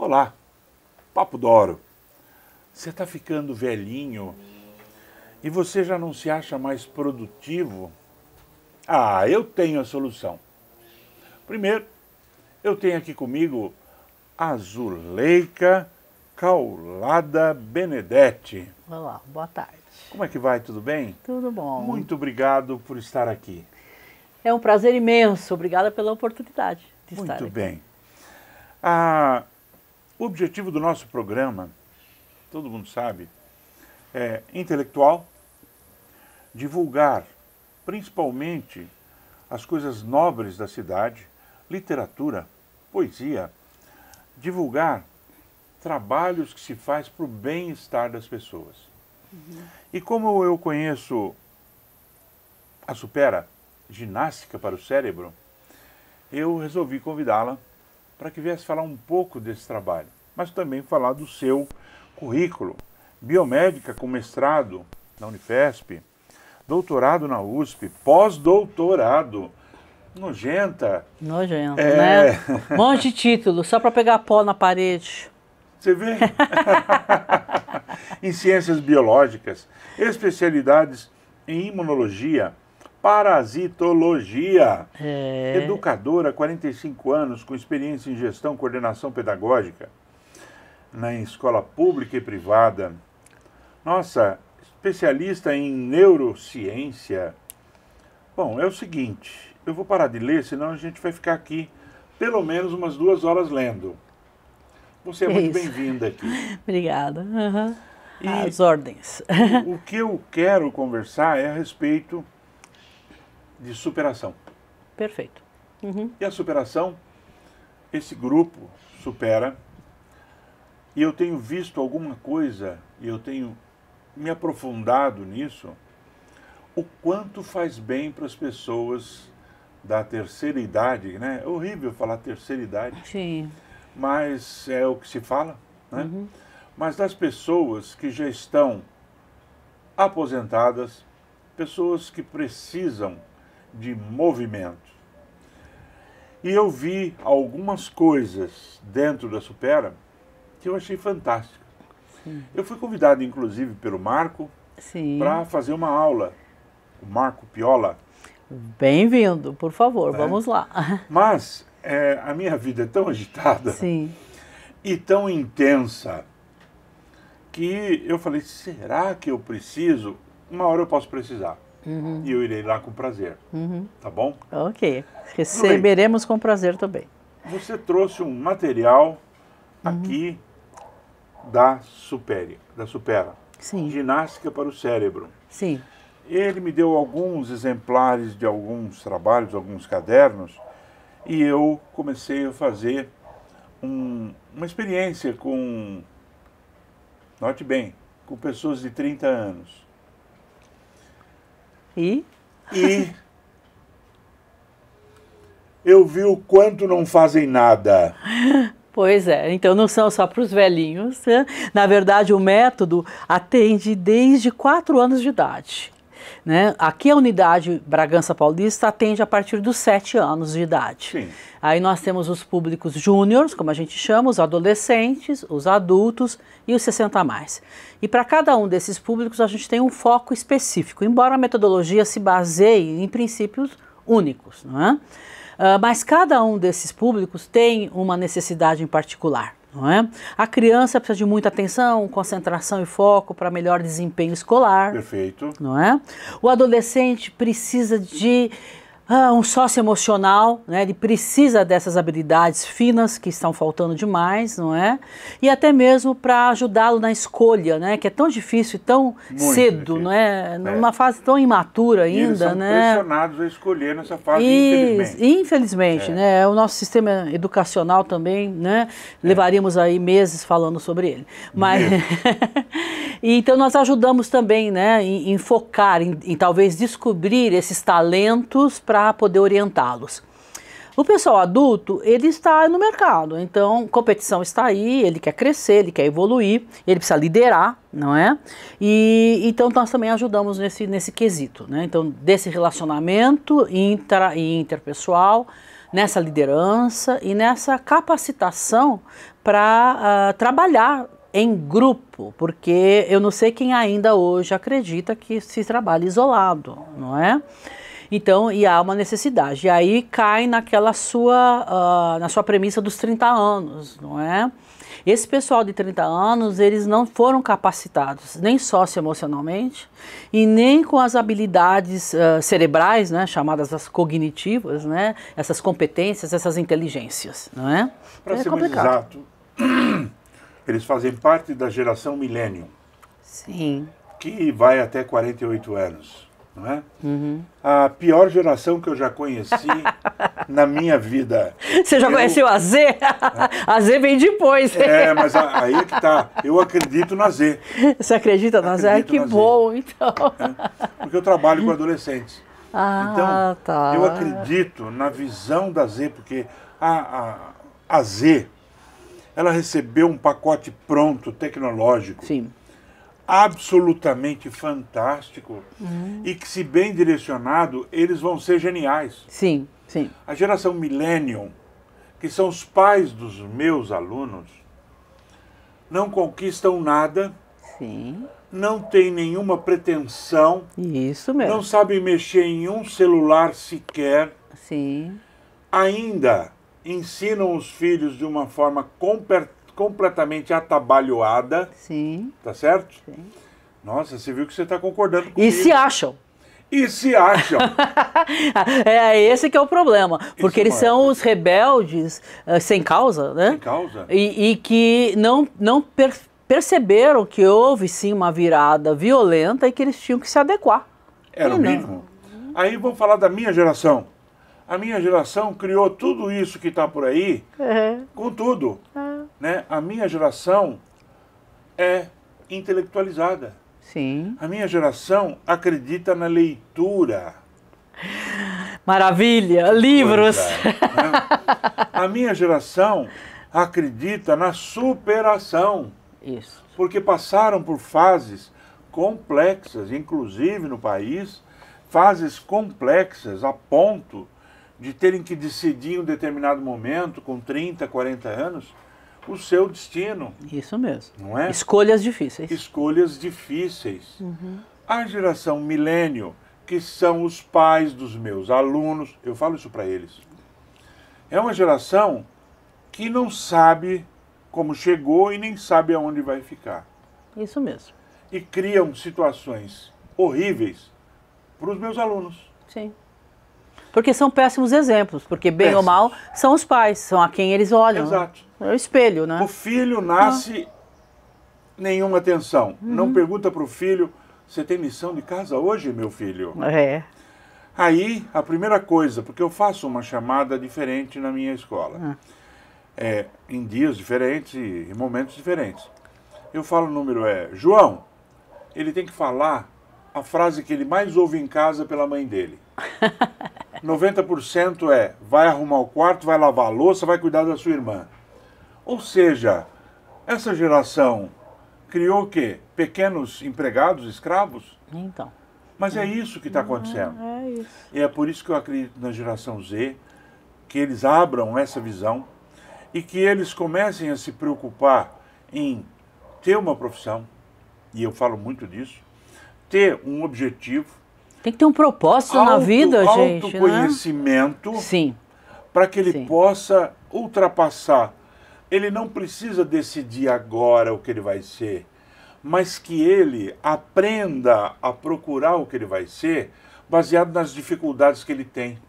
Olá, Papo Doro. Você está ficando velhinho e você já não se acha mais produtivo? Ah, eu tenho a solução. Primeiro, eu tenho aqui comigo a Zuleika Caulada Benedetti. Olá, boa tarde. Como é que vai? Tudo bem? Tudo bom. Muito obrigado por estar aqui. É um prazer imenso. Obrigada pela oportunidade de estar aqui. Muito bem. O objetivo do nosso programa, todo mundo sabe, é intelectual, divulgar principalmente as coisas nobres da cidade, literatura, poesia, divulgar trabalhos que se faz para o bem-estar das pessoas. E como eu conheço a Supera, Ginástica para o Cérebro, eu resolvi convidá-la para que viesse falar um pouco desse trabalho, mas também falar do seu currículo. Biomédica com mestrado na Unifesp, doutorado na USP, pós-doutorado. Nojenta. Nojento, né? Um monte de título, só para pegar pó na parede. Você vê? Em ciências biológicas, especialidades em imunologia, parasitologia. Educadora, 45 anos, com experiência em gestão, coordenação pedagógica, na escola pública e privada. Nossa, especialista em neurociência. Bom, é o seguinte, eu vou parar de ler, senão a gente vai ficar aqui pelo menos umas 2 horas lendo. Você é muito bem-vinda aqui. Obrigada. E as ordens. O que eu quero conversar é a respeito de superação. Perfeito. E a superação, esse grupo supera, e eu tenho visto alguma coisa, e eu tenho me aprofundado nisso, o quanto faz bem para as pessoas da terceira idade, né? É horrível falar terceira idade. Sim. Mas é o que se fala, né? Mas das pessoas que já estão aposentadas, pessoas que precisam de movimento. E eu vi algumas coisas dentro da Supera que eu achei fantásticas. Eu fui convidado, inclusive, pelo Marco para fazer uma aula, o Marco Piola. Bem-vindo, por favor, vamos lá. Mas a minha vida é tão agitada e tão intensa que eu falei, será que eu preciso? Uma hora eu posso precisar. E eu irei lá com prazer. Tá bom? Ok. Receberemos com prazer também. Você trouxe um material aqui da Supera. Sim. Ginástica para o Cérebro. Sim. Ele me deu alguns exemplares de alguns trabalhos, alguns cadernos, e eu comecei a fazer uma experiência com, note bem, com pessoas de 30 anos. E eu vi o quanto não fazem nada. Pois é, então não são só para os velhinhos, né? Na verdade, o método atende desde 4 anos de idade. Né? Aqui a unidade Bragança Paulista atende a partir dos 7 anos de idade. Sim. Aí nós temos os públicos júniores, como a gente chama, os adolescentes, os adultos e os 60 a mais. E para cada um desses públicos a gente tem um foco específico, embora a metodologia se baseie em princípios únicos, não é? Mas cada um desses públicos tem uma necessidade em particular. Não é? A criança precisa de muita atenção, concentração e foco para melhor desempenho escolar. Perfeito. Não é? O adolescente precisa de um socioemocional, né? Ele precisa dessas habilidades finas que estão faltando demais, não é? E até mesmo para ajudá-lo na escolha, né? Que é tão difícil e tão cedo, difícil. Não é? Numa fase tão imatura ainda, e eles são pressionados a escolher nessa fase, infelizmente. Infelizmente, né? O nosso sistema educacional também, né? Levaríamos aí meses falando sobre ele. Mas então nós ajudamos também, né? Em focar, em talvez descobrir esses talentos para poder orientá-los. O pessoal adulto, ele está no mercado, então competição está aí, ele quer crescer, ele quer evoluir, ele precisa liderar, não é? E então nós também ajudamos nesse quesito, né? Então desse relacionamento interpessoal, nessa liderança e nessa capacitação para trabalhar em grupo, porque eu não sei quem ainda hoje acredita que se trabalha isolado, não é? Então, e há uma necessidade. E aí cai naquela na sua premissa dos 30 anos, não é? Esse pessoal de 30 anos, eles não foram capacitados nem socioemocionalmente e nem com as habilidades cerebrais, né, chamadas as cognitivas, né, essas competências, essas inteligências, não é? Para ser mais exato, eles fazem parte da geração Millennium. Sim. Que vai até 48 anos, não é? A pior geração que eu já conheci na minha vida. Você já conheceu a Z? A Z vem depois. Mas aí é que tá. Eu acredito na Z. Você acredita na Z? Que bom, então. Porque eu trabalho com adolescentes. Então, tá. eu acredito na visão da Z, porque a Z, ela recebeu um pacote pronto, tecnológico. Sim. Absolutamente fantástico e que, se bem direcionado, eles vão ser geniais. Sim, sim. A geração Millennium, que são os pais dos meus alunos, não conquistam nada, sim, não tem nenhuma pretensão, isso mesmo, não sabem mexer em um celular sequer, sim, ainda ensinam os filhos de uma forma completamente atabalhoada. Sim. Tá certo? Sim. Nossa, você viu que você está concordando comigo. E se acham. E se acham. Esse que é o problema. Porque eles são os rebeldes sem causa, né? Sem causa. E que não perceberam que houve sim uma virada violenta e que eles tinham que se adequar. Era o mínimo. Aí vamos falar da minha geração. A minha geração criou tudo isso que está por aí, com tudo. Né? A minha geração é intelectualizada. Sim. A minha geração acredita na leitura. Maravilha! Livros! Né? A minha geração acredita na superação. Isso. Porque passaram por fases complexas, inclusive no país, fases complexas a ponto de terem que decidir em um determinado momento, com 30, 40 anos, o seu destino. Isso mesmo. Não é? Escolhas difíceis. Escolhas difíceis. A geração milênio, que são os pais dos meus alunos, eu falo isso para eles, é uma geração que não sabe como chegou e nem sabe aonde vai ficar. Isso mesmo. E criam situações horríveis para os meus alunos. Sim. Porque são péssimos exemplos, porque bem ou mal são os pais, são a quem eles olham. Exato. É o espelho, né? O filho nasce, nenhuma atenção. Não pergunta para o filho, você tem lição de casa hoje, meu filho? Aí, a primeira coisa, porque eu faço uma chamada diferente na minha escola. Em dias diferentes e em momentos diferentes. Eu falo o número João, ele tem que falar a frase que ele mais ouve em casa pela mãe dele. 90% vai arrumar o quarto, vai lavar a louça, vai cuidar da sua irmã. Ou seja, essa geração criou o quê? Pequenos empregados, escravos? Então. Mas é isso que está acontecendo. É isso. E é por isso que eu acredito na geração Z, que eles abram essa visão e que eles comecem a se preocupar em ter uma profissão, e eu falo muito disso, ter um objetivo. Tem que ter um propósito na vida, gente. Autoconhecimento. Né? Sim. Para que ele possa ultrapassar. Ele não precisa decidir agora o que ele vai ser, mas que ele aprenda a procurar o que ele vai ser, baseado nas dificuldades que ele tem.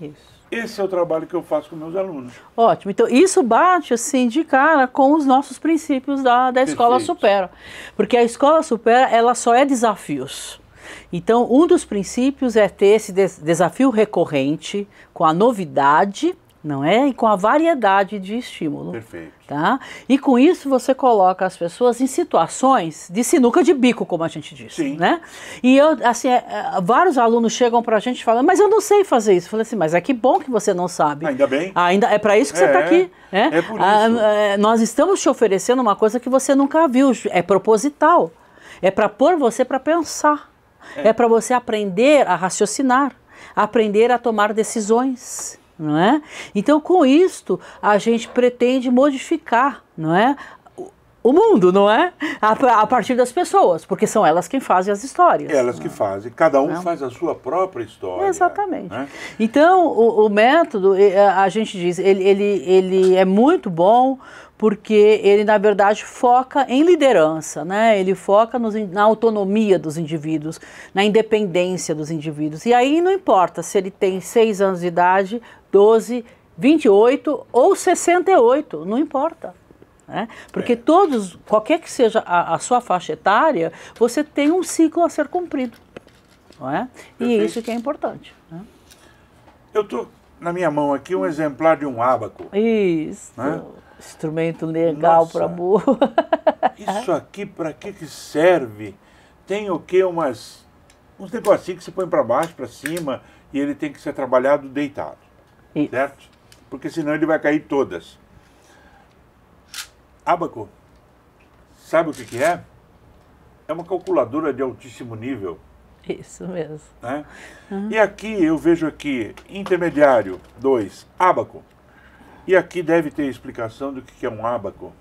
Isso. Esse é o trabalho que eu faço com meus alunos. Ótimo. Então, isso bate, assim, de cara com os nossos princípios da Escola Supera. Porque a Escola Supera, ela só é desafios. Então, um dos princípios é ter esse desafio recorrente com a novidade, não é? E com a variedade de estímulo. Perfeito. Tá? E com isso você coloca as pessoas em situações de sinuca de bico, como a gente diz. Sim. Né? E eu, assim, vários alunos chegam pra gente falando, mas eu não sei fazer isso. Eu falei assim, mas é que bom que você não sabe. Ainda bem. Ainda é para isso que você está aqui. É por isso. Nós estamos te oferecendo uma coisa que você nunca viu. É proposital. É para pôr você para pensar. É para você aprender a raciocinar, aprender a tomar decisões. Não é? Então, com isto, a gente pretende modificar não é? O mundo, não é? A partir das pessoas, porque são elas quem fazem as histórias. Elas que fazem, cada um faz a sua própria história. Exatamente. Né? Então, o método, a gente diz, ele é muito bom porque ele, na verdade, foca em liderança, né? Ele foca na autonomia dos indivíduos, na independência dos indivíduos. E aí não importa se ele tem 6 anos de idade, 12, 28 ou 68, não importa. Né? Porque todos, qualquer que seja a sua faixa etária, você tem um ciclo a ser cumprido. Não é? E isso que é importante. Né? Eu estou na minha mão aqui um exemplar de um ábaco. Isso. Né? Instrumento legal para burro. Isso aqui para que serve? Tem o quê? Uns negocinhos que você põe para baixo, para cima, e ele tem que ser trabalhado deitado. Isso. Certo? Porque senão ele vai cair todas. Ábaco, sabe o que é? É uma calculadora de altíssimo nível. Isso mesmo. Né? E aqui eu vejo aqui, intermediário 2, ábaco. E aqui deve ter explicação do que é um ábaco.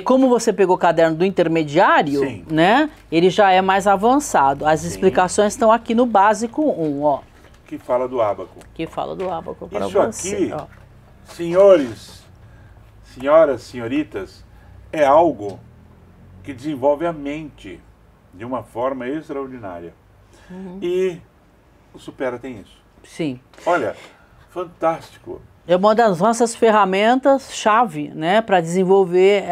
Como você pegou o caderno do intermediário, Sim. Né? Ele já é mais avançado. As explicações estão aqui no básico 1, ó. Que fala do ábaco. Que fala do ábaco para você. Isso aqui, ó. Senhoras, senhoritas, é algo que desenvolve a mente de uma forma extraordinária. E o Supera tem isso. Sim. Olha, fantástico. É uma das nossas ferramentas-chave, né, para desenvolver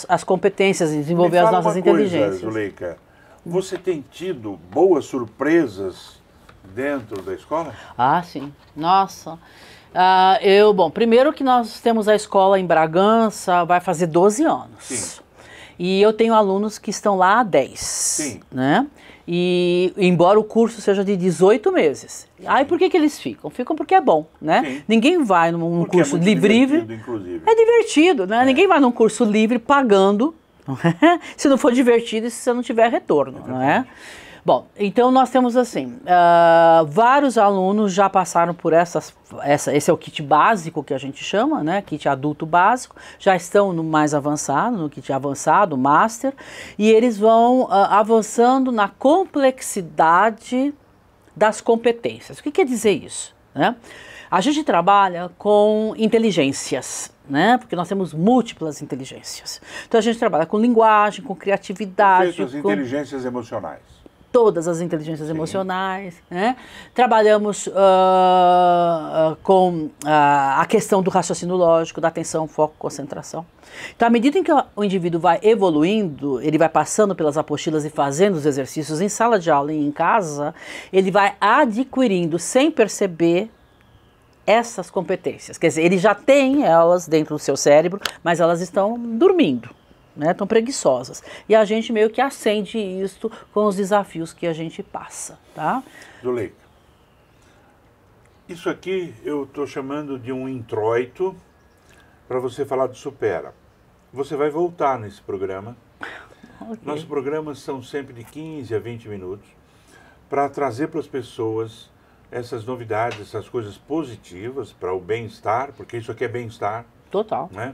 as competências, desenvolver as nossas inteligências. Zuleika, você tem tido boas surpresas dentro da escola? Ah, sim. Nossa. Bom, primeiro que nós temos a escola em Bragança, vai fazer 12 anos. Sim. E eu tenho alunos que estão lá há 10. Sim. Né? E embora o curso seja de 18 meses. Aí por que eles ficam? Ficam porque é bom, né? Sim. Ninguém vai num Porque curso é muito livre. inclusive. É divertido, né? Ninguém vai num curso livre pagando, se não for divertido e se você não tiver retorno, não é? Bom, então nós temos assim, vários alunos já passaram por esse é o kit básico que a gente chama, né? Kit adulto básico, já estão no mais avançado, no kit avançado, master, e eles vão avançando na complexidade das competências. O que quer dizer isso? Né? A gente trabalha com inteligências, né? Porque nós temos múltiplas inteligências. Então a gente trabalha com linguagem, com criatividade, As inteligências emocionais. Todas as inteligências emocionais, né? Trabalhamos com a questão do raciocínio lógico, da atenção, foco, concentração. Então, à medida em que o indivíduo vai evoluindo, ele vai passando pelas apostilas e fazendo os exercícios em sala de aula e em casa, ele vai adquirindo, sem perceber, essas competências. Quer dizer, ele já tem elas dentro do seu cérebro, mas elas estão dormindo. Né, tão preguiçosas. E a gente meio que acende isto com os desafios que a gente passa, tá? Zuleika, isso aqui eu estou chamando de um introito para você falar do Supera. Você vai voltar nesse programa. Okay. Nossos programas são sempre de 15 a 20 minutos para trazer para as pessoas essas novidades, essas coisas positivas para o bem-estar, porque isso aqui é bem-estar. Total. Né?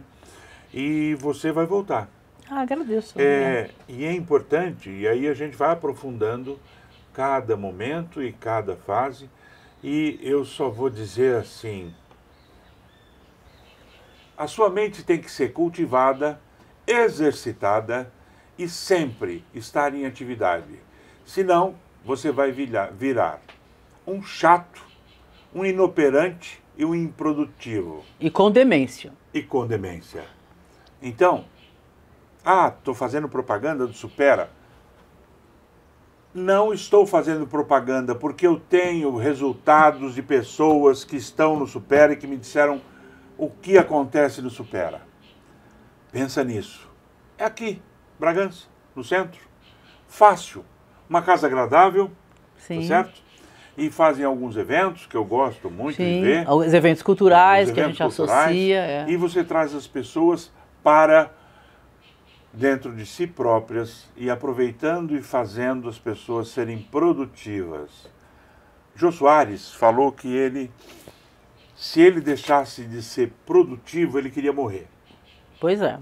E você vai voltar. Agradeço. E é importante, e aí a gente vai aprofundando cada momento e cada fase, e eu só vou dizer assim, a sua mente tem que ser cultivada, exercitada e sempre estar em atividade. Senão, você vai virar um chato, um inoperante e um improdutivo. E com demência. Então, estou fazendo propaganda do Supera. Não estou fazendo propaganda porque eu tenho resultados de pessoas que estão no Supera e que me disseram o que acontece no Supera. Pensa nisso. É aqui, Bragança, no centro. Fácil. Uma casa agradável, Sim. Tá certo? E fazem alguns eventos que eu gosto muito Sim. de ver. Os eventos culturais que a gente associa. E você traz as pessoas para dentro de si próprias e aproveitando e fazendo as pessoas serem produtivas. Jô Soares falou que se ele deixasse de ser produtivo, ele queria morrer. Pois é.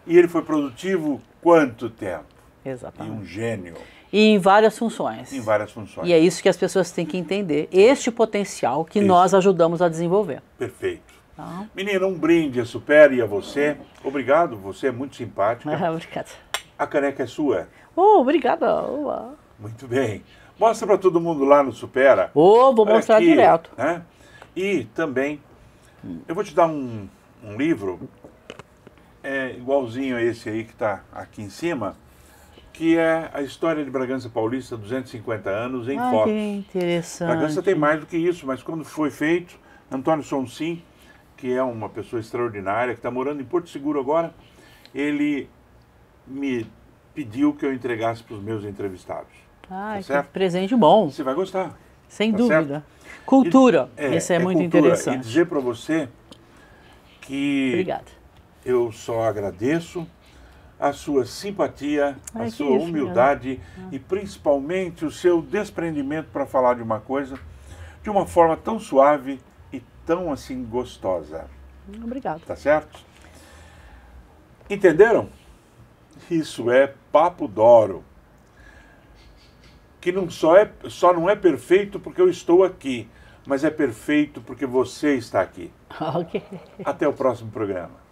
E ele foi produtivo quanto tempo? E Exatamente. um gênio. E em várias funções. Em várias funções. E é isso que as pessoas têm que entender. Este potencial que nós ajudamos a desenvolver. Perfeito. Tá? Menina, um brinde a Supera e a você. Obrigado, você é muito simpática. Obrigada. A caneca é sua. Obrigada. Muito bem. Mostra para todo mundo lá no Supera. Vou Olha mostrar aqui, direto. Né? E também, eu vou te dar um livro, igualzinho a esse aí que está aqui em cima, que é a história de Bragança Paulista, 250 anos, em fotos. Que interessante. Bragança tem mais do que isso, mas quando foi feito, Antônio Sonsim, que é uma pessoa extraordinária, que está morando em Porto Seguro agora, ele me pediu que eu entregasse para os meus entrevistados. Que certo? presente bom. Você vai gostar. Sem Tá dúvida. certo? Cultura. Isso é muito cultura. interessante. E dizer para você que Obrigada. eu só agradeço a sua simpatia, a que sua isso, humildade e principalmente o seu desprendimento para falar de uma coisa de uma forma tão suave e tão assim gostosa. Obrigada. Tá certo? Entenderam? Isso é Papo d'Oro. Que não só não é perfeito porque eu estou aqui, mas é perfeito porque você está aqui. Ok. Até o próximo programa.